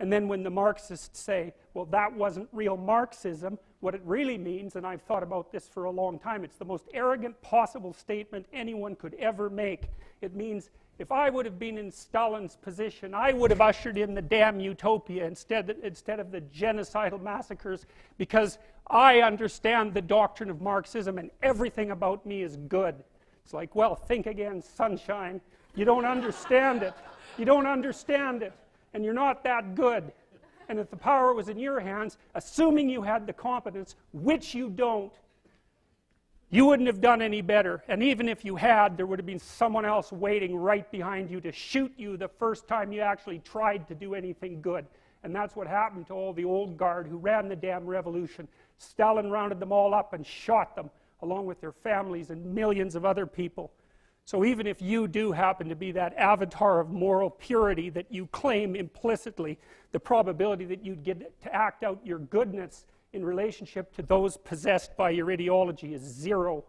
And then when the Marxists say, well, that wasn't real Marxism, what it really means, and I've thought about this for a long time, it's the most arrogant possible statement anyone could ever make. It means, if I would have been in Stalin's position, I would have ushered in the damn utopia instead of the genocidal massacres, because I understand the doctrine of Marxism and everything about me is good. It's like, well, think again, sunshine. You don't understand it. You don't understand it. And you're not that good. And if the power was in your hands, assuming you had the competence, which you don't, you wouldn't have done any better. And even if you had, there would have been someone else waiting right behind you to shoot you the first time you actually tried to do anything good. And that's what happened to all the old guard who ran the damn revolution. Stalin rounded them all up and shot them, along with their families and millions of other people. So even if you do happen to be that avatar of moral purity that you claim implicitly, the probability that you'd get to act out your goodness in relationship to those possessed by your ideology is 0.